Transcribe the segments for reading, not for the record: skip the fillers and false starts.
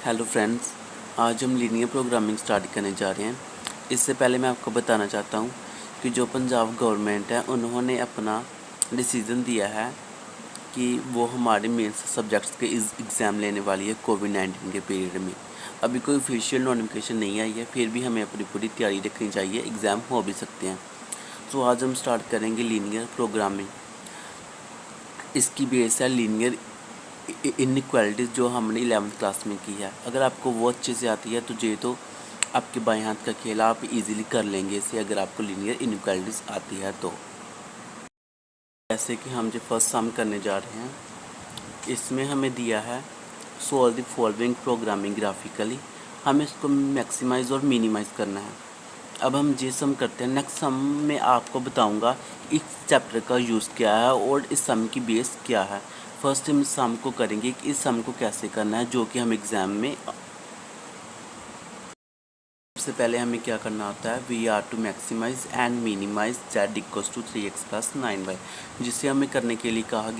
Hello friends, आज हम linear programming start करने जा रहे हैं। इससे पहले मैं आपको बताना चाहता हूँ कि जो पंजाब गवर्नमेंट है उन्होंने अपना डिसीज़न दिया है कि वो हमारे मेन सब्जेक्ट्स के एग्ज़ाम लेने वाली है कोविड-19 के पीरियड में। अभी कोई ऑफिशियल नोटिफिकेशन नहीं आई है, फिर भी हमें अपनी पूरी तैयारी रखनी चाहिए, एग्ज़ाम हो भी सकते हैं। तो आज हम स्टार्ट करेंगे लीनियर प्रोग्रामिंग। इसकी बेस है लीनियर इनइक्वालिटीज़ जो हमने 11th क्लास में की है। अगर आपको वो अच्छे से आती है तो ये तो आपके बाएं हाथ का खेल, आप इजीली कर लेंगे इसे अगर आपको लीनियर इनइक्वालिटीज़ आती है तो। जैसे कि हम जो फर्स्ट सम करने जा रहे हैं, इसमें हमें दिया है solve the following programming graphically. हमें इसको मैक्सिमाइज़ और मिनिमाइज़ करना है। अब हम ये सम करते हैं। नेक्स्ट सम में आपको बताऊंगा इस चैप्टर का यूज़ क्या है और इस सम की बेस क्या है। फर्स्ट हम सम को करेंगे कि इस सम को कैसे करना है, जो कि हम एग्ज़ाम में सबसे पहले हमें क्या करना होता है, we are to maximize and minimize z equals to 3x plus 9y, जिसे हमें करने के लिए कहा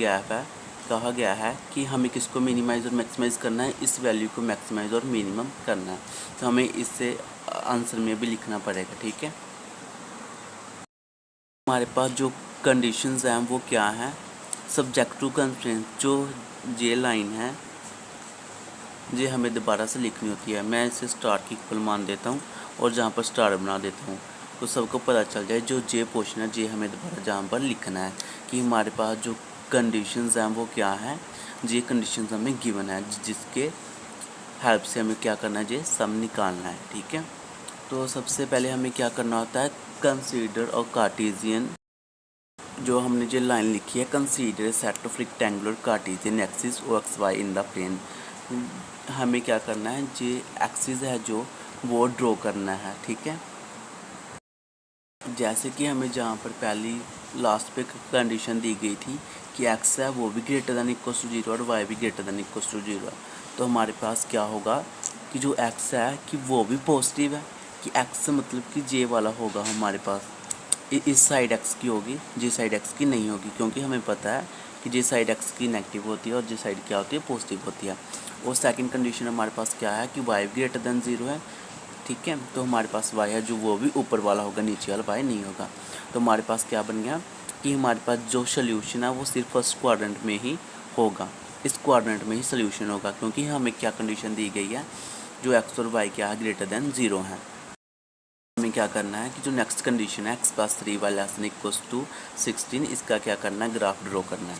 गया है कि हमें किसको मिनिमाइज़ और मैक्सिमाइज़ करना है, इस वैल्यू को मैक्सिमाइज़ और मिनिमम करना है। तो हमें इससे आंसर में भी लिखना पड़ेगा, ठीक है। हमारे पास जो कंडीशंस हैं वो क्या हैं, सब्जेक्ट टू कंस्ट्रेंट, जो ये लाइन है ये हमें दोबारा से लिखनी होती है। मैं इसे स्टार की इक्वल मान देता हूँ और जहाँ पर स्टार बना देता हूँ तो सबको पता चल जाए जो जे पोर्शन है जे हमें दोबारा जहाँ पर लिखना है कि हमारे पास जो कंडीशंस हैं वो क्या हैं। ये कंडीशंस हमें गिवन है जिसके हेल्प से हमें क्या करना है, ये सम निकालना है, ठीक है। तो सबसे पहले हमें क्या करना होता है, कंसीडर और कार्टेशियन, जो हमने जो लाइन लिखी है, consider set of rectangular Cartesian axis O X Y in the plane. हमें क्या करना है, जे एक्सिस है जो वो ड्रॉ करना है, ठीक है। जैसे कि हमें जहाँ पर पहली लास्ट पे कंडीशन दी गई थी कि एक्स है वो भी ग्रेटर दैन इक्वल्स टू 0 और वाई भी ग्रेटर दैन इक्वल्स टू 0, तो हमारे पास क्या होगा कि जो एक्स है कि वो भी पॉजिटिव है, कि एक्स मतलब कि जे वाला होगा हमारे पास, इस साइड एक्स की होगी, जी साइड एक्स की नहीं होगी, क्योंकि हमें पता है कि जी साइड एक्स की नेगेटिव होती है और जी साइड क्या होती है, पॉजिटिव होती है। और सेकंड कंडीशन हमारे पास क्या है कि वाई ग्रेटर देन 0 है, ठीक है। तो हमारे पास वाई है जो वो भी ऊपर वाला होगा, नीचे वाला वाई नहीं होगा। तो हमारे पास क्या बन गया कि हमारे पास जो सोल्यूशन है वो सिर्फ फर्स्ट क्वाड्रेंट में ही होगा, इस क्वाड्रेंट में ही सोल्यूशन होगा, क्योंकि हमें क्या कंडीशन दी गई है, जो एक्स और वाई क्या है, ग्रेटर देन 0 है। हमें क्या करना है कि जो नेक्स्ट कंडीशन है x plus 3y less than equals to 16, इसका क्या करना है, ग्राफ ड्रॉ करना है।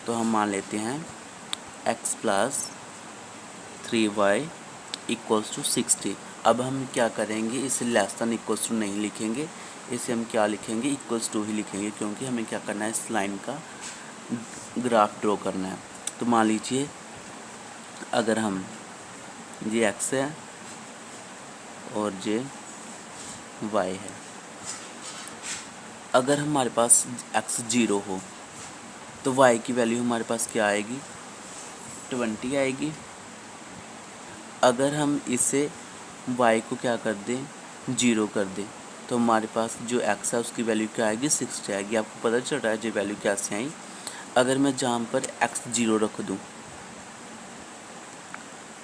तो हम मान लेते हैं x plus 3y equals to 60। अब हम क्या करेंगे, इसे लेस देन इक्वल्स टू नहीं लिखेंगे, इसे हम क्या लिखेंगे, इक्वल्स टू ही लिखेंगे, क्योंकि हमें क्या करना है, इस लाइन का ग्राफ ड्रॉ करना है। तो मान लीजिए अगर हम ये एक्स है और ये वाई है, अगर हमारे पास x 0 हो तो y की वैल्यू हमारे पास क्या आएगी, 20 आएगी। अगर हम इसे y को क्या कर दें, 0 कर दें, तो हमारे पास जो x है उसकी वैल्यू क्या आएगी, 60 आएगी। आपको पता चल रहा है जो वैल्यू कैसे आई। अगर मैं जहाँ पर x 0 रख दूँ,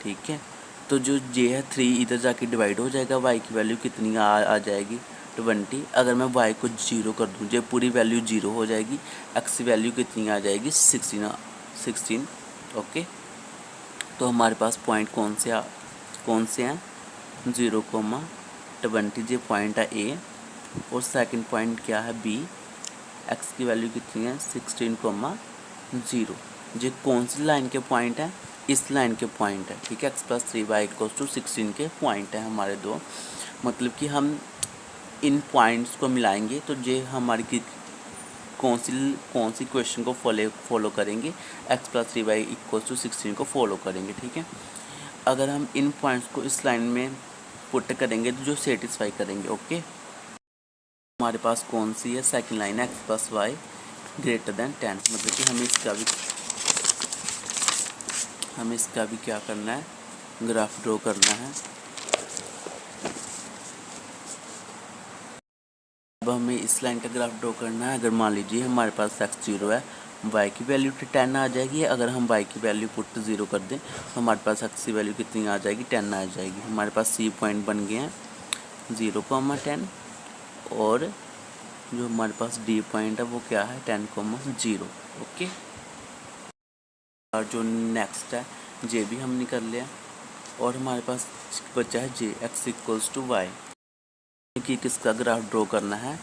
ठीक है, तो जो j है 3 इधर जाके डिवाइड हो जाएगा, y की वैल्यू कितनी आ जाएगी, 20। अगर मैं y को 0 कर दूँ, जो पूरी वैल्यू 0 हो जाएगी, x वैल्यू कितनी आ जाएगी, 16। ओके, तो हमारे पास पॉइंट कौन से हैं, 0,20 जो पॉइंट है a, और सेकंड पॉइंट क्या है b, x की वैल्यू कितनी है, 16,0। जो कौन सी लाइन के पॉइंट है, इस लाइन के पॉइंट है, ठीक है। x plus 3y equals to 16 के पॉइंट है हमारे दो, मतलब कि हम इन पॉइंट्स को मिलाएंगे तो ये हमारी कौन सी क्वेश्चन को फॉलो करेंगे, x plus 3y equals to 16 को फॉलो करेंगे, ठीक है। अगर हम इन पॉइंट्स को इस लाइन में पुट करेंगे तो जो सेटिस्फाई करेंगे, ओके। हमारे पास कौन सी है, सेकंड लाइन है, x plus y greater than 10, मतलब कि हमें इसका भी क्या करना है, ग्राफ ड्रॉ करना है। अब हमें इस लाइन का ग्राफ ड्रॉ करना है। अगर मान लीजिए हमारे पास x 0 है, y की वैल्यू 10 आ जाएगी। अगर हम y की वैल्यू पुट 0 कर दें तो हमारे पास x की वैल्यू कितनी आ जाएगी, 10 आ जाएगी। हमारे पास c पॉइंट बन गए हैं 0,10 और जो हमारे पास d पॉइंट है वो क्या है 10,0। ओके, और जो नेक्स्ट है j भी हमने कर लिया और हमारे पास बचा है j x equals to y, कि किसका ग्राफ ड्रॉ करना है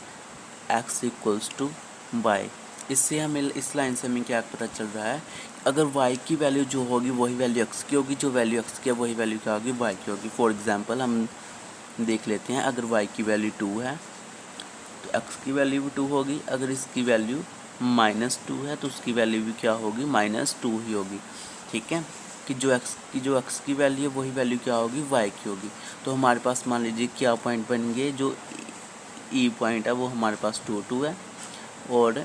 x इक्वल्स टू वाई। इससे हमें इस लाइन से हमें क्या पता चल रहा है, अगर y की वैल्यू जो होगी वही वैल्यू x की होगी, जो वैल्यू x की है वही वैल्यू क्या होगी y की होगी। फॉर एग्जांपल हम देख लेते हैं, अगर y की वैल्यू 2 है तो x की वैल्यू भी 2 होगी। अगर इसकी वैल्यू -2 है तो उसकी वैल्यू भी क्या होगी, -2 ही होगी। ठीक है, कि जो x की वैल्यू है वही वैल्यू क्या होगी, y की होगी। तो हमारे पास मान लीजिए क्या पॉइंट बन गए, जो e पॉइंट है वो हमारे पास 2 है और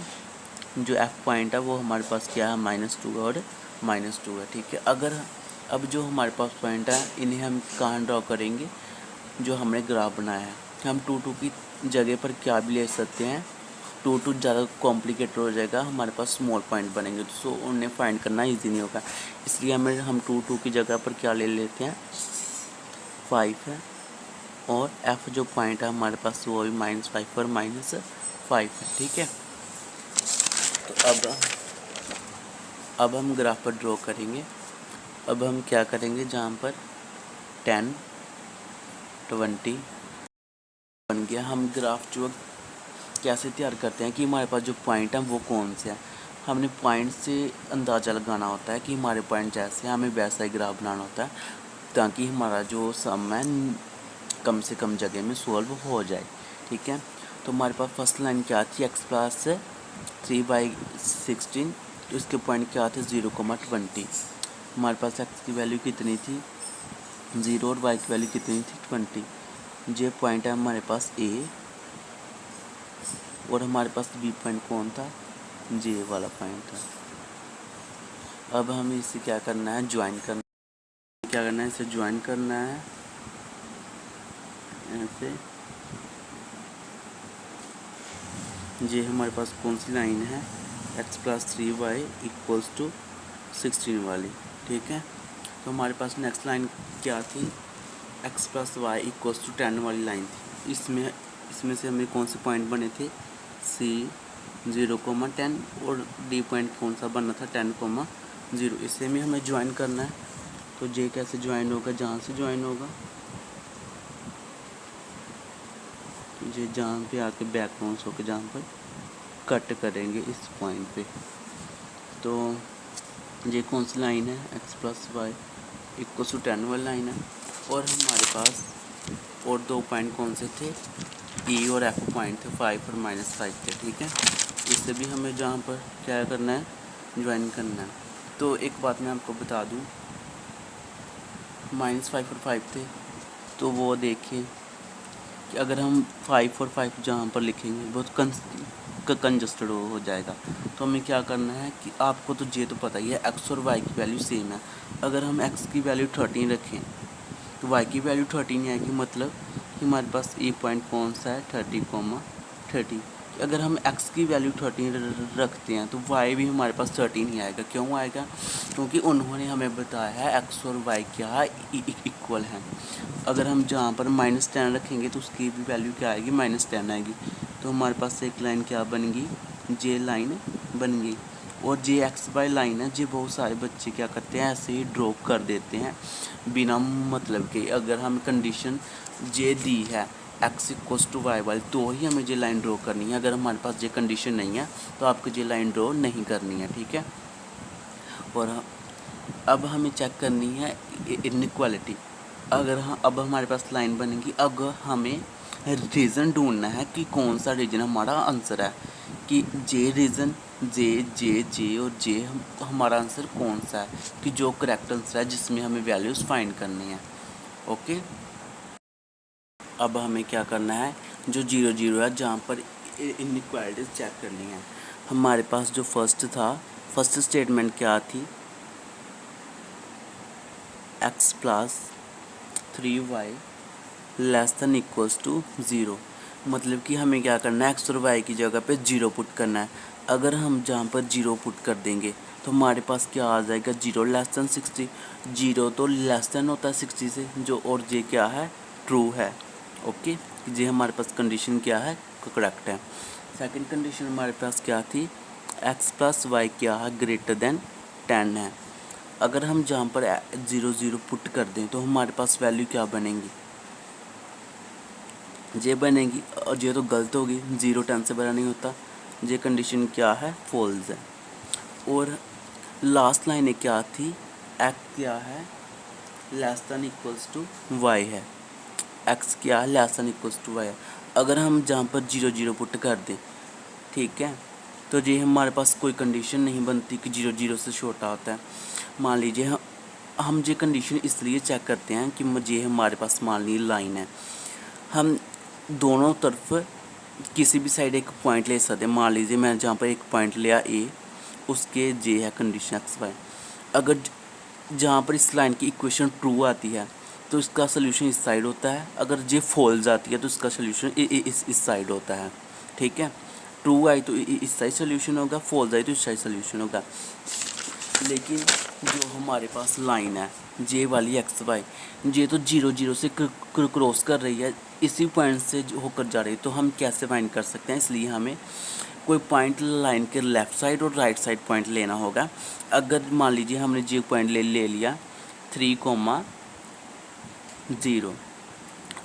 जो f पॉइंट है वो हमारे पास क्या है -2 और -2 है। ठीक है, अगर अब जो हमारे पास पॉइंट है इन्हें हम कहाँ ड्रॉ करेंगे, जो हमने ग्राफ बनाया है हम 2 की जगह पर क्या भी ले सकते हैं। 2 ज़्यादा कॉम्प्लिकेटेड हो जाएगा, हमारे पास स्मॉल पॉइंट बनेंगे तो उन्हें फाइंड करना इजी नहीं होगा। इसलिए हम 2 की जगह पर क्या ले लेते हैं 5 है और f जो पॉइंट है हमारे पास वो भी -5 और -5 है। ठीक है, तो अब हम ग्राफ पर ड्रॉ करेंगे। अब हम क्या करेंगे, जहाँ पर 10, 20 बन गया, हम ग्राफ जो कैसे तैयार करते हैं कि हमारे पास जो पॉइंट है वो कौन से हैं। हमने पॉइंट से अंदाज़ा लगाना होता है कि हमारे पॉइंट जैसे हैं हमें वैसा ही ग्राफ बनाना होता है, ताकि हमारा जो सम है कम से कम जगह में सॉल्व हो जाए। ठीक है, तो हमारे पास फर्स्ट लाइन क्या थी, x+3y16, तो इसके पॉइंट क्या थे 0,20। हमारे पास x की वैल्यू कितनी थी 0 और y की वैल्यू कितनी थी 20। ये पॉइंट है हमारे पास a और हमारे पास b पॉइंट कौन था, जे वाला पॉइंट था। अब हमें इसे क्या करना है, ज्वाइन करना है, इसे ज्वाइन करना है ऐसे। ये हमारे पास कौन सी लाइन है, x+3y = 16 वाली। ठीक है, तो हमारे पास नेक्स्ट लाइन क्या थी, x+y = 10 वाली लाइन थी। इसमें से हमें कौन से पॉइंट बने थे, c 0,10 और d पॉइंट कौन सा बनना था 10,0। इसे भी हमें ज्वाइन करना है। तो j कैसे ज्वाइन होगा, जहाँ से ज्वाइन होगा, ये जहाँ पे आके बैक बाउंस होकर जहाँ पर कट करेंगे इस पॉइंट पे। तो ये कौन सी लाइन है, x+y = 10 वाली लाइन है। और हमारे पास और 2 पॉइंट कौन से थे, e और f पॉइंट थे, 5 और -5 थे। ठीक है, इससे भी हमें जहाँ पर क्या करना है, ज्वाइन करना है। तो एक बात मैं आपको बता दूँ, -5 और 5 थे तो वो देखिए कि अगर हम 5 और 5 जहाँ पर लिखेंगे बहुत कंजस्टेड हो जाएगा। तो हमें क्या करना है कि आपको तो ये तो पता ही है x और y की वैल्यू सेम है। अगर हम x की वैल्यू 13 रखें तो y की वैल्यू 13 आएगी, मतलब कि हमारे पास e पॉइंट कौन सा है 30,30। अगर हम x की वैल्यू 13 रखते हैं तो y भी हमारे पास 13 ही आएगा। क्यों आएगा, क्योंकि उन्होंने हमें बताया है x और y क्या इक्वल हैं। अगर हम जहाँ पर -10 रखेंगे तो उसकी भी वैल्यू क्या आएगी, -10 आएगी। तो हमारे पास एक लाइन क्या बनेगी, जे लाइन बन गई। और जे x/y लाइन है, जे बहुत सारे बच्चे क्या करते हैं ऐसे ही ड्रॉप कर देते हैं बिना मतलब के। अगर हम कंडीशन जे दी है x = y वाली तो ही हमें जे लाइन ड्रॉ करनी है। अगर हमारे पास ये कंडीशन नहीं है तो आपको जे लाइन ड्रॉ नहीं करनी है। ठीक है, और अब हमें चेक करनी है इनइक्वालिटी। अगर अब हमारे पास लाइन बनेगी, अगर हमें रीज़न ढूंढना है कि कौन सा रीजन हमारा आंसर है, कि जे रीज़न जे और जे हमारा आंसर कौन सा है, कि जो करेक्ट आंसर है जिसमें हमें वैल्यूज़ फाइंड करनी है। ओके, अब हमें क्या करना है, जो 0 0 है जहाँ पर इनइक्वालिटीज चेक करनी है। हमारे पास जो फर्स्ट स्टेटमेंट क्या थी, x+3y <= 0। मतलब कि हमें क्या करना है, x और y की जगह पे 0 पुट करना है। अगर हम जहाँ पर 0 पुट कर देंगे तो हमारे पास क्या आ जाएगा, 0 लेस दैन 60। 0 तो लेस दैन होता है 60 से, जो और जे क्या है, ट्रू है। ओके, ये हमारे पास कंडीशन क्या है, करेक्ट है। सेकंड कंडीशन हमारे पास क्या थी, x प्लस वाई क्या है, ग्रेटर देन 10 है। अगर हम जहाँ पर 0 0 पुट कर दें तो हमारे पास वैल्यू क्या बनेगी, ये बनेगी, और ये तो गलत होगी, 0 10 से बड़ा नहीं होता, ये कंडीशन क्या है, फॉल्स है। और लास्ट लाइन क्या थी, एक्स क्या है, less than equals to y है, एक्स क्या है, less than equals to y है। अगर हम जहाँ पर 0 0 पुट कर दें, ठीक है, तो ये हमारे पास कोई कंडीशन नहीं बनती कि 0 0 से छोटा होता है। मान लीजिए हम ये कंडीशन इसलिए चेक करते हैं कि मुझे हमारे पास मान लीजिए लाइन है, हम दोनों तरफ किसी भी साइड एक पॉइंट ले सकते हैं। मान लीजिए मैं जहाँ पर एक पॉइंट लिया ए, उसके जे है कंडीशन एक्स वाई। अगर जहाँ पर इस लाइन की इक्वेशन ट्रू आती है तो इसका सोल्यूशन इस साइड होता है, अगर जे फॉल्स आती है तो इसका सोल्यूशन इस साइड होता है। ठीक है, ट्रू आई तो इस साइड सोल्यूशन होगा, फॉल्स आई तो इस साइड सोल्यूशन होगा। लेकिन जो हमारे पास लाइन है जे वाली एक्स वाई, ये तो 0 0 से क्रॉस कर रही है, इसी पॉइंट से होकर जा रही है, तो हम कैसे फाइंड कर सकते हैं, इसलिए हमें कोई पॉइंट लाइन के लेफ़्ट साइड और राइट साइड पॉइंट लेना होगा। अगर मान लीजिए हमने जो पॉइंट ले लिया 3,0,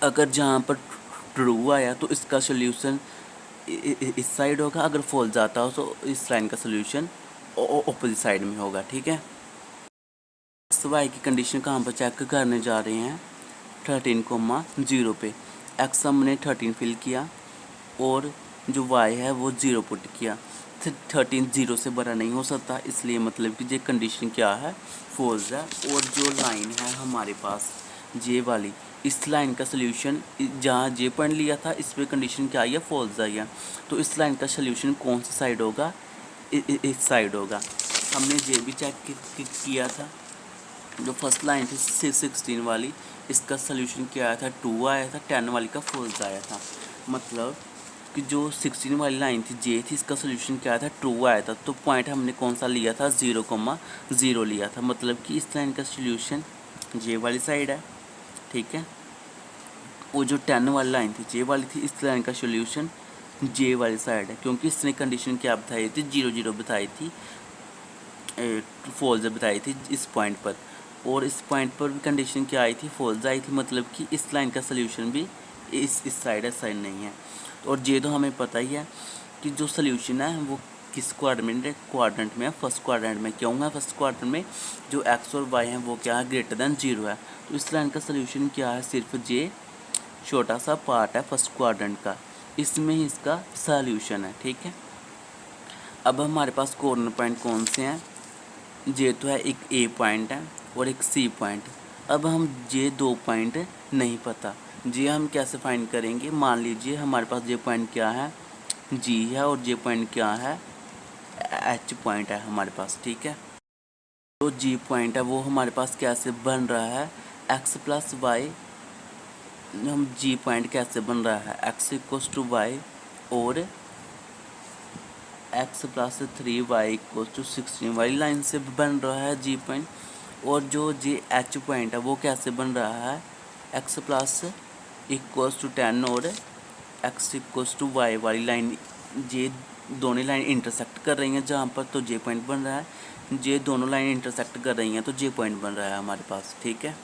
अगर जहाँ पर ट्रू आया तो इसका सोल्यूशन इस साइड होगा, अगर फॉल्स जाता हो तो इस लाइन का सोल्यूशन ऑपोजिट साइड में होगा। ठीक है, एक्स वाई की कंडीशन कहाँ पर चेक करने जा रहे हैं, 13,0 पे। एक्स हमने 13 फिल किया और जो वाई है वो 0 पुट किया। 13 0 से बड़ा नहीं हो सकता, इसलिए मतलब कि ये कंडीशन क्या है, फॉल्स है। और जो लाइन है हमारे पास जे वाली, इस लाइन का सोल्यूशन जहाँ जे पॉइंट लिया था इस पर कंडीशन क्या आई है, फॉल्स आई है, तो इस लाइन का सोल्यूशन कौन सा साइड होगा, इस साइड होगा। हमने जे भी चेक किया था, जो फर्स्ट लाइन थी 16 वाली, इसका सोल्यूशन क्या आया था, 2 आया था, 10 वाली का फॉल्स आया था। मतलब कि जो 16 वाली लाइन थी जे थी, इसका सोल्यूशन क्या आया था, 2 आया था, तो पॉइंट हमने कौन सा लिया था, 0,0 लिया था। मतलब कि इस लाइन का सोल्यूशन जे वाली साइड है। ठीक है, वो जो 10 वाली लाइन थी जे वाली थी, इस लाइन का सोल्यूशन जे वाली साइड है, क्योंकि इसने कंडीशन क्या बताई थी, 0 0 बताई थी, फॉल्स बताई थी इस पॉइंट पर, और इस पॉइंट पर भी कंडीशन क्या आई थी, फॉल्स आई थी। मतलब कि इस लाइन का सोल्यूशन भी इस साइड है, साइड नहीं है। और ये तो हमें पता ही है कि जो सोल्यूशन है वो किस क्वाड्रेंट में है, फर्स्ट क्वाड्रेंट में। क्यों है फर्स्ट क्वाड्रेंट में, जो एक्स और वाई हैं वो क्या है, ग्रेटर देन 0 है। तो इस लाइन का सोल्यूशन क्या है, सिर्फ जे छोटा सा पार्ट है फर्स्ट क्वाड्रेंट का, इसमें ही इसका सोल्यूशन है। ठीक है, अब हमारे पास कॉर्नर पॉइंट कौन से हैं, ये तो है एक ए पॉइंट है और एक सी पॉइंट। अब हम ये 2 पॉइंट नहीं पता, ये हम कैसे फाइंड करेंगे। मान लीजिए हमारे पास ये पॉइंट क्या है, जी है, और ये पॉइंट क्या है, एच पॉइंट है हमारे पास। ठीक है, तो जी पॉइंट है वो हमारे पास कैसे बन रहा है, एक्स प्लस वाई, हम जी पॉइंट कैसे बन रहा है, एक्स इक्वल्स टू वाई और x plus 3y equal to 16 वाली लाइन से बन रहा है जी पॉइंट। और जो जी एच पॉइंट है वो कैसे बन रहा है, एक्स प्लस इक्वल्स टू 10 और एक्स इक्वल्स टू वाई वाली लाइन, ये दोनों लाइन इंटरसेक्ट कर रही हैं जहाँ पर, तो जे पॉइंट बन रहा है। ये दोनों लाइन इंटरसेक्ट कर रही हैं तो जे पॉइंट बन रहा है हमारे पास। ठीक है,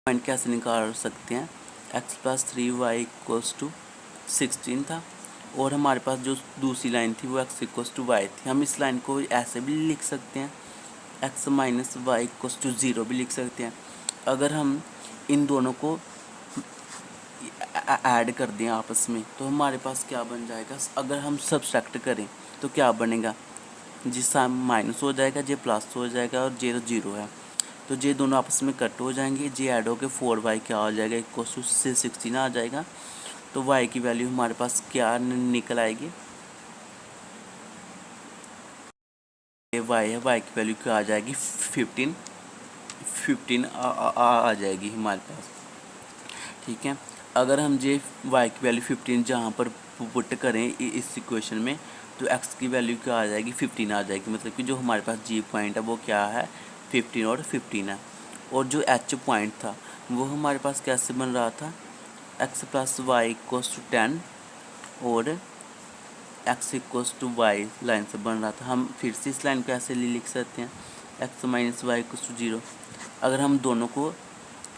पॉइंट कैसे निकाल सकते हैं, x plus 3y equals to 16 था, और हमारे पास जो दूसरी लाइन थी वो एक्स इक्वल्स टू वाई थी। हम इस लाइन को ऐसे भी लिख सकते हैं, x minus y equals to 0 भी लिख सकते हैं। अगर हम इन दोनों को ऐड कर दें आपस में तो हमारे पास क्या बन जाएगा, अगर हम सब्सट्रैक्ट करें तो क्या बनेगा, जिसका माइनस हो जाएगा, जे प्लस हो जाएगा, और जे तो 0 है, तो जे दोनों आपस में कट हो जाएंगे, जे ऐड होकर 4y क्या हो जाएगा, इक्वल्स टू 16 आ जाएगा। तो y की वैल्यू हमारे पास क्या निकल आएगी, y है, y की वैल्यू क्या आ जाएगी, 15 आ जाएगी हमारे पास। ठीक है, अगर हम ये y की वैल्यू 15 जहाँ पर पुट करें इस इक्वेशन में, तो एक्स की वैल्यू क्या आ जाएगी 15 आ जाएगी, मतलब कि जो हमारे पास जी पॉइंट है वो क्या है 15 और 15 है। और जो एच पॉइंट था वो हमारे पास कैसे बन रहा था, x plus y equals to 10 और x equals to y line से बन रहा था। हम फिर से इस लाइन को ऐसे लिख सकते हैं x minus y equals to 0। अगर हम दोनों को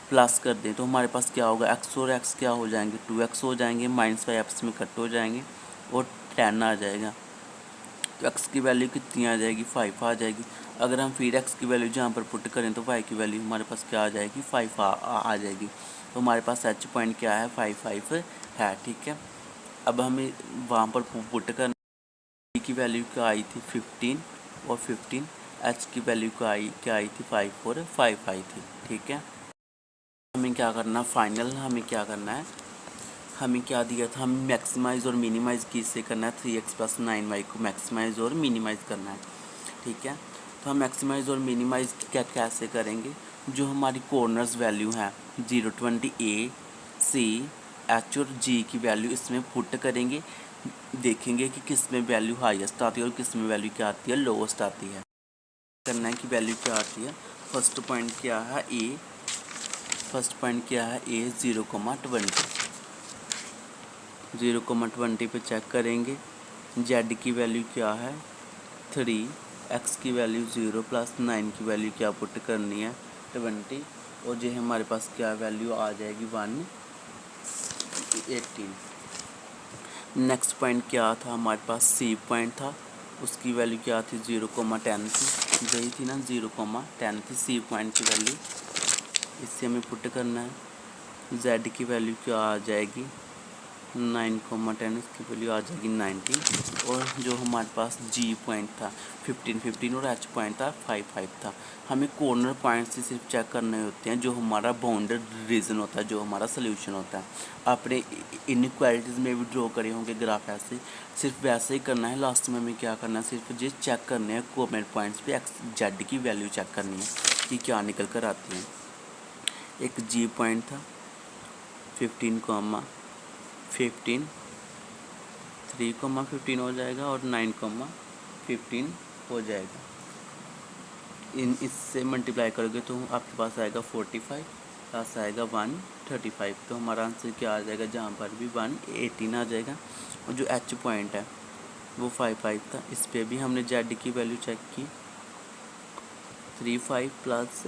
प्लस कर दें तो हमारे पास क्या होगा, एक्स और एक्स क्या हो जाएंगे 2x हो जाएंगे, माइनस वाई आपस में कट हो जाएंगे और 10 आ जाएगा। तो x की वैल्यू कितनी आ जाएगी 5 आ जाएगी। अगर हम फिर x की वैल्यू जहाँ पर पुट करें तो y की वैल्यू हमारे पास क्या आ जाएगी 5 आ जाएगी। तो हमारे पास h पॉइंट क्या है 5 है, ठीक है। अब हमें वहाँ पर पुट करना, y की वैल्यू क्या आई थी 15 और 15, h की वैल्यू क्या आई थी 5 और 5 आई थी, ठीक है। हमें क्या करना फाइनल, हमें क्या करना है, हमें क्या दिया था, हमें मैक्सिमाइज़ और मिनिमाइज़ किससे करना है 3x प्लस 9y को मैक्सिमाइज़ और मिनिमाइज़ करना है, ठीक है। तो हम मैक्सिमाइज़ और मिनिमाइज़ कैसे करेंगे, जो हमारी कॉर्नर्स वैल्यू है 0, 20 A, C, H और G की वैल्यू इसमें पुट करेंगे, देखेंगे कि किस में वैल्यू हाईएस्ट आती है और किस में वैल्यू क्या आती है लोवेस्ट आती है। करना है कि वैल्यू क्या आती है, फर्स्ट पॉइंट क्या है A, फर्स्ट पॉइंट क्या है A 0,20, 0,20 पे चेक करेंगे। z की वैल्यू क्या है 3, x की वैल्यू 0 प्लस 9 की वैल्यू क्या पुट करनी है 20, और जो हमारे पास क्या वैल्यू आ जाएगी 118। नेक्स्ट पॉइंट क्या था हमारे पास c पॉइंट था, उसकी वैल्यू क्या थी 0,10 थी, यही थी ना 0,10 थी c पॉइंट की वैल्यू, इससे हमें पुट करना है। z की वैल्यू क्या आ जाएगी 9,10, इसकी वैल्यू आ जाएगी 19, और जो हमारे पास G पॉइंट था 15 और H पॉइंट था 5 था। हमें कॉर्नर पॉइंट से सिर्फ चेक करने होते हैं, जो हमारा बाउंडेड रीजन होता है, जो हमारा सोल्यूशन होता है। आपने इनइक्वालिटीज़ में भी ड्रॉ करे होंगे ग्राफ ऐसे, सिर्फ वैसे ही करना है। लास्ट में हमें क्या करना है, सिर्फ ये चेक करने हैं कॉर्नर पॉइंट्स पे एक्स जेड की वैल्यू चेक करनी है कि क्या निकल कर आती है। एक G पॉइंट था 15, 3,15 हो जाएगा और 9,15 हो जाएगा। इससे मल्टीप्लाई करोगे तो आपके पास आएगा 45, पास आएगा 135, तो हमारा आंसर क्या आ जाएगा, जहाँ पर भी 118 आ जाएगा। और जो H पॉइंट है वो 5 था, इस पर भी हमने Z की वैल्यू चेक की 35 प्लस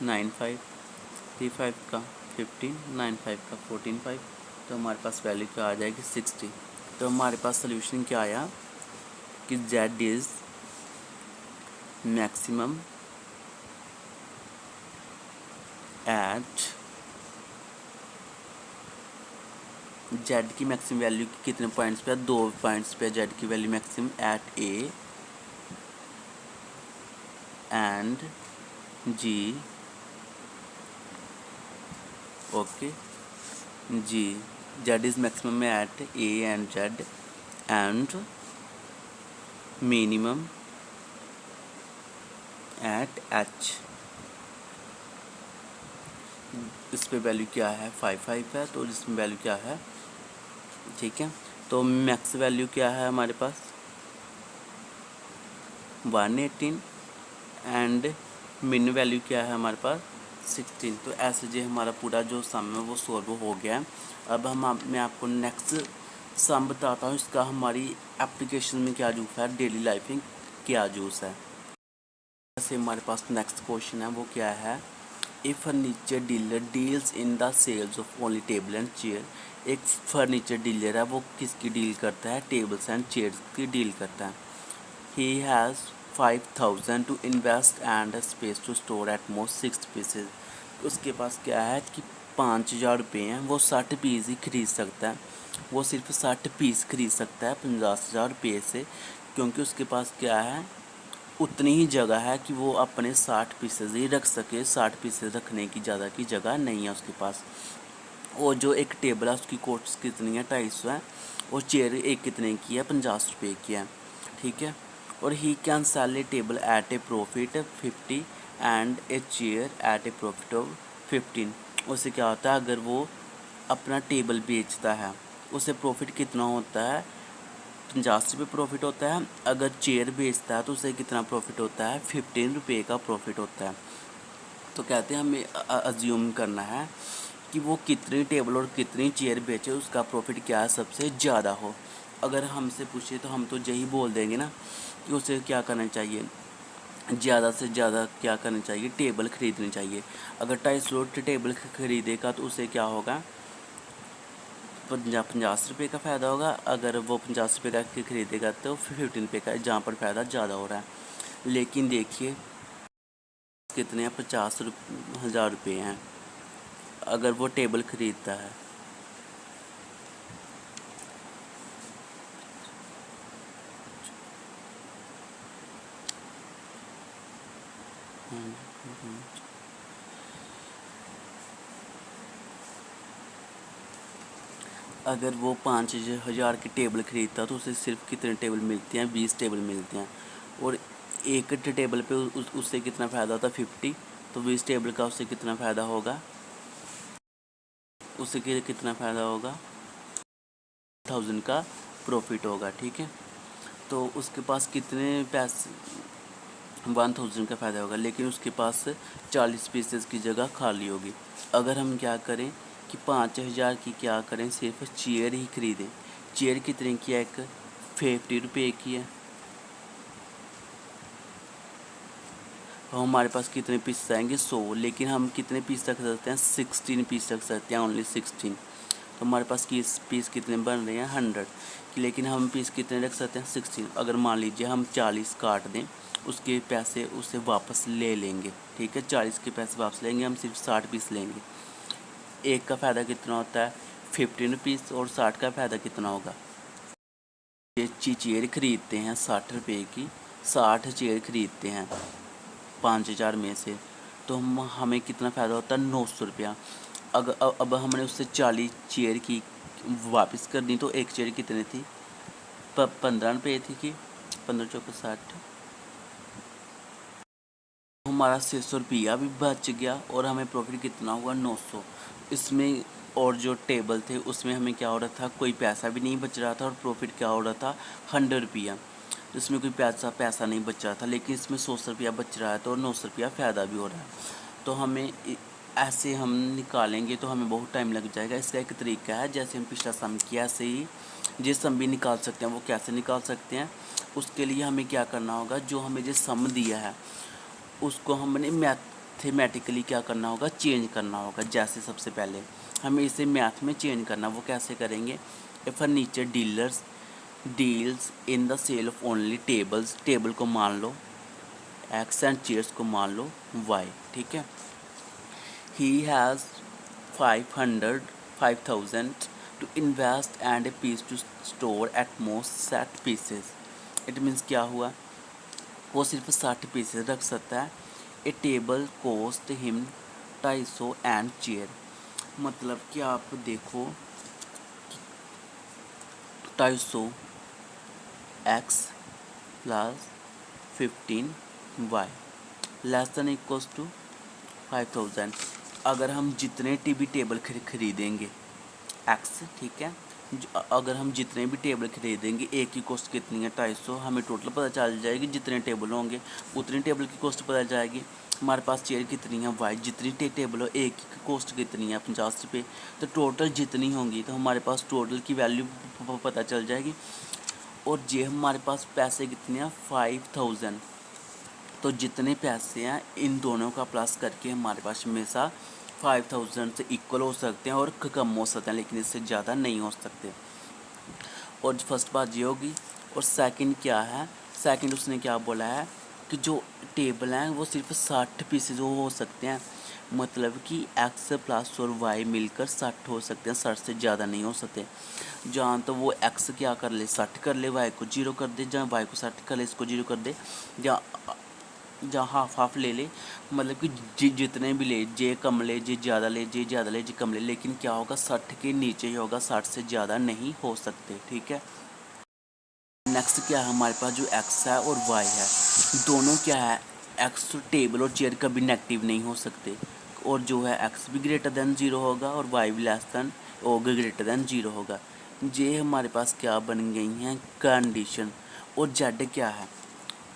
95, 35 का 15, 95 का 14, तो हमारे पास वैल्यू क्या आ जाएगी 60। तो हमारे पास सोल्यूशन क्या आया कि Z is maximum at, Z की मैक्सिमम वैल्यू कितने पॉइंट्स पे है, 2 पॉइंट्स पे Z की वैल्यू maximum at A and G, okay G, Z is maximum at A and Z and minimum at H। इस पे वैल्यू क्या है 5 है, तो इसमें वैल्यू क्या है, ठीक है। तो मैक्स वैल्यू क्या है हमारे पास 118 एंड मिन वैल्यू क्या है हमारे पास 16। तो ऐसे जो हमारा पूरा जो सम है वो सॉल्व हो गया है। अब मैं आपको नेक्स्ट सम बताता हूँ, इसका हमारी एप्लीकेशन में क्या यूज़ है, डेली लाइफ में क्या यूज़ है। जैसे हमारे पास नेक्स्ट क्वेश्चन है वो क्या है, a furniture dealer deals in the sales of only table and chair. एक फर्नीचर डीलर है, वो किसकी डील करता है, टेबल्स एंड चेयर्स की डील करता है। He has 5,000 to invest and space to store at most 6 pieces. उसके पास क्या है कि 5,000 रुपये हैं, वो 60 पीस ही खरीद सकता है, वो सिर्फ 60 पीस खरीद सकता है 50,000 रुपये से, क्योंकि उसके पास क्या है उतनी ही जगह है कि वो अपने 60 पीसेज ही रख सके, 60 पीसेज रखने की ज़्यादा की जगह नहीं है उसके पास। और जो एक टेबल है उसकी कॉस्ट कितनी है 250 है, और चेयर एक कितने की है 50 रुपये की है, ठीक है। और he can sell a table at a profit 50 and a chair at a profit of 15। उससे क्या होता है, अगर वो अपना टेबल बेचता है उसे प्रॉफिट कितना होता है 50 रुपये प्रॉफिट होता है। अगर चेयर बेचता है तो उसे कितना प्रॉफिट होता है, 15 रुपये का प्रॉफिट होता है। तो कहते हैं हमें अज्यूम करना है कि वो कितनी टेबल और कितनी चेयर बेचे, उसका प्रॉफिट क्या है सबसे ज़्यादा हो। अगर हमसे पूछे तो हम तो यही बोल देंगे ना कि उसे क्या करना चाहिए, ज़्यादा से ज़्यादा क्या करना चाहिए, टेबल ख़रीदनी चाहिए। अगर 250 टेबल ख़रीदेगा तो उसे क्या होगा, 50 रुपये का फ़ायदा होगा। अगर वो 50 रुपये का ख़रीदेगा तो 15 रुपये का, जहाँ पर फ़ायदा ज़्यादा हो रहा है। लेकिन देखिए कितने हैं, 50,000 रुपये हैं अगर वो टेबल ख़रीदता है। अगर वो 5,000 की टेबल ख़रीदता तो उसे सिर्फ कितने टेबल मिलते हैं, 20 टेबल मिलते हैं। और एक टेबल पे उससे कितना फ़ायदा होता है, 50। तो 20 टेबल का उससे कितना फ़ायदा होगा, उससे कितना फ़ायदा होगा, 1000 का प्रॉफिट होगा। ठीक है, तो उसके पास कितने पैसे, 1000 का फ़ायदा होगा, लेकिन उसके पास 40 पीसेस की जगह खाली होगी। अगर हम क्या करें कि 5000 की क्या करें, सिर्फ चेयर ही खरीदें। चेयर कितने की है, एक 50 रुपये की है। और हमारे पास कितने पीस आएंगे, 100, लेकिन हम कितने पीस रख सकते हैं, 16 पीस रख सकते हैं, ओनली 16। तो हमारे पास पीस कितने बन रहे हैं, 100, लेकिन हम पीस कितने रख सकते हैं, 16। अगर मान लीजिए हम 40 काट दें, उसके पैसे उससे वापस ले लेंगे। ठीक है, 40 के पैसे वापस लेंगे, हम सिर्फ 60 पीस लेंगे। एक का फ़ायदा कितना होता है, 15 रुपीज़, और 60 का फ़ायदा कितना होगा। ये चेयर खरीदते हैं 60 रुपये की, 60 चेयर खरीदते हैं 5000 में से, तो हमें कितना फ़ायदा होता है, 900 रुपया। अब हमने उससे 40 चेयर की वापस कर दी, तो एक चेयर कितने थी, 15 रुपये थी कि 15 चौके 60, हमारा 600 रुपया भी बच गया और हमें प्रॉफिट कितना हुआ, 900। इसमें और जो टेबल थे उसमें हमें क्या हो रहा था, कोई पैसा भी नहीं बच रहा था, और प्रॉफिट क्या हो रहा था, 100 रुपया। इसमें कोई पैसा नहीं बच रहा था, लेकिन इसमें 100 रुपया बच रहा है, तो 900 रुपया फ़ायदा भी हो रहा है। तो हमें ऐसे हम निकालेंगे तो हमें बहुत टाइम लग जाएगा। इसका एक तरीका है, जैसे हम पिछला सम किया ऐसे ही जिस सम भी निकाल सकते हैं। वो कैसे निकाल सकते हैं, उसके लिए हमें क्या करना होगा, जो हमें जो सम दिया है उसको हमने मैथमेटिकली क्या करना होगा, चेंज करना होगा। जैसे सबसे पहले हमें इसे मैथ में चेंज करना, वो कैसे करेंगे, furniture dealers deals in the sale of only tables, table को मान लो एक्स एंड चेयर्स को मान लो वाई। ठीक है, he has 5,000 to invest and a piece to store at most set pieces. It means क्या हुआ, वो सिर्फ 60 पीसेस रख सकता है। A table cost him 250 and chair, मतलब कि आप देखो 250 X plus 15 Y less than equals to 5000। अगर हम जितने भी टेबल खरीदेंगे एक्स, ठीक है, अगर हम जितने भी टेबल खरीदेंगे, एक की कॉस्ट कितनी है, 250, हमें टोटल पता चल जाएगी। जितने टेबल होंगे उतनी टेबल की कॉस्ट पता जाएगी। हमारे पास चेयर कितनी है, वाई, जितनी टेबल हो एक की कॉस्ट कितनी है, 50 रुपये। तो टोटल जितनी होंगी तो हमारे पास टोटल की वैल्यू पता चल जाएगी। और ये हमारे पास पैसे कितने हैं, 5000। तो जितने पैसे हैं इन दोनों का प्लस करके हमारे पास हमेशा 5000 से इक्वल हो सकते हैं और कम हो सकते हैं, लेकिन इससे ज़्यादा नहीं हो सकते। और फर्स्ट बात ये होगी। और सेकंड क्या है, सेकंड उसने क्या बोला है कि जो टेबल हैं वो सिर्फ 60 पीसेज हो सकते हैं, मतलब कि एक्स प्लस और वाई मिलकर 60 हो सकते हैं, 60 से ज़्यादा नहीं हो सकते। जहाँ तो वो एक्स क्या कर ले, 60 कर ले, वाई को 0 कर दे, जहाँ वाई को 60 कर ले, इसको 0 कर दे, जहाँ हाफ हाफ ले ले, मतलब कि जितने भी ले, जे कम ले, जे ज़्यादा ले, जे ज़्यादा ले, जे कम ले, लेकिन क्या होगा, 60 के नीचे ही होगा, 60 से ज़्यादा नहीं हो सकते। ठीक है, नेक्स्ट क्या है, हमारे पास जो एक्स है और वाई है, दोनों क्या है, एक्स टेबल और चेयर कभी नेगेटिव नहीं हो सकते। और जो है एक्स भी ग्रेटर दैन 0 होगा और वाई भी लेस दैन और ग्रेटर दैन 0 होगा। ये हमारे पास क्या बन गई हैं कंडीशन। और जेड क्या है,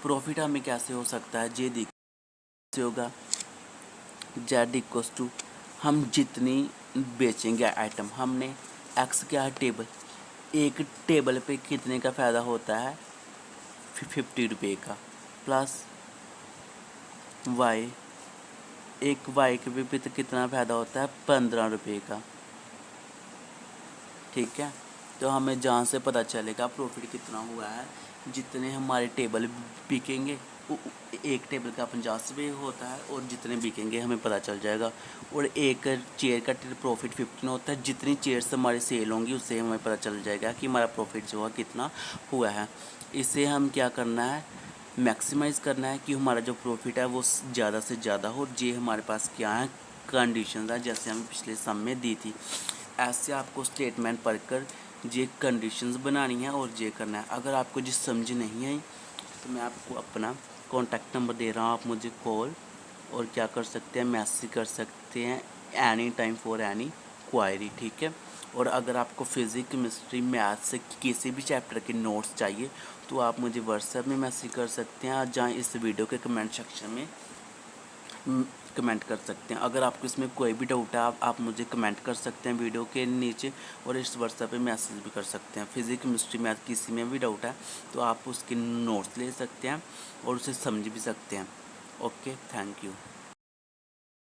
प्रॉफिट हमें कैसे हो सकता है, ये देखिए होगा जेड इक्वस टू हम जितनी बेचेंगे आइटम, हमने एक्स क्या है टेबल, एक टेबल पे कितने का फ़ायदा होता है 50 रुपये का, प्लस वाई, एक वाई के पे तो कितना फ़ायदा होता है 15 रुपये का। ठीक है, तो हमें जहाँ से पता चलेगा प्रॉफिट कितना हुआ है, जितने हमारे टेबल बिकेंगे एक टेबल का 50 रुपये होता है और जितने बिकेंगे हमें पता चल जाएगा। और एक चेयर का प्रॉफिट 15 होता है, जितनी चेयर्स हमारी सेल होंगी उससे हमें पता चल जाएगा कि हमारा प्रॉफिट जो है कितना हुआ है। इससे हम क्या करना है, मैक्सिमाइज़ करना है कि हमारा जो प्रॉफिट है वो ज़्यादा से ज़्यादा हो। ये हमारे पास क्या है कंडीशन है, जैसे हमें पिछले सम में दी थी। ऐसे आपको स्टेटमेंट पढ़कर ये कंडीशंस बनानी है और ये करना है। अगर आपको जिस समझ नहीं आई तो मैं आपको अपना कॉन्टैक्ट नंबर दे रहा हूँ, आप मुझे कॉल और क्या कर सकते हैं, मैसेज कर सकते हैं any time for any query. ठीक है, और अगर आपको फिज़िक्स केमिस्ट्री मैथ से किसी भी चैप्टर के नोट्स चाहिए तो आप मुझे व्हाट्सएप में मैसेज कर सकते हैं, जहाँ इस वीडियो के कमेंट सेक्शन में कमेंट कर सकते हैं। अगर आपको इसमें कोई भी डाउट है आप मुझे कमेंट कर सकते हैं वीडियो के नीचे, और इस व्हाट्सएप पे मैसेज भी कर सकते हैं। फिज़िक्स केमिस्ट्री मैथ किसी में भी डाउट है तो आप उसके नोट्स ले सकते हैं और उसे समझ भी सकते हैं। Okay, thank you.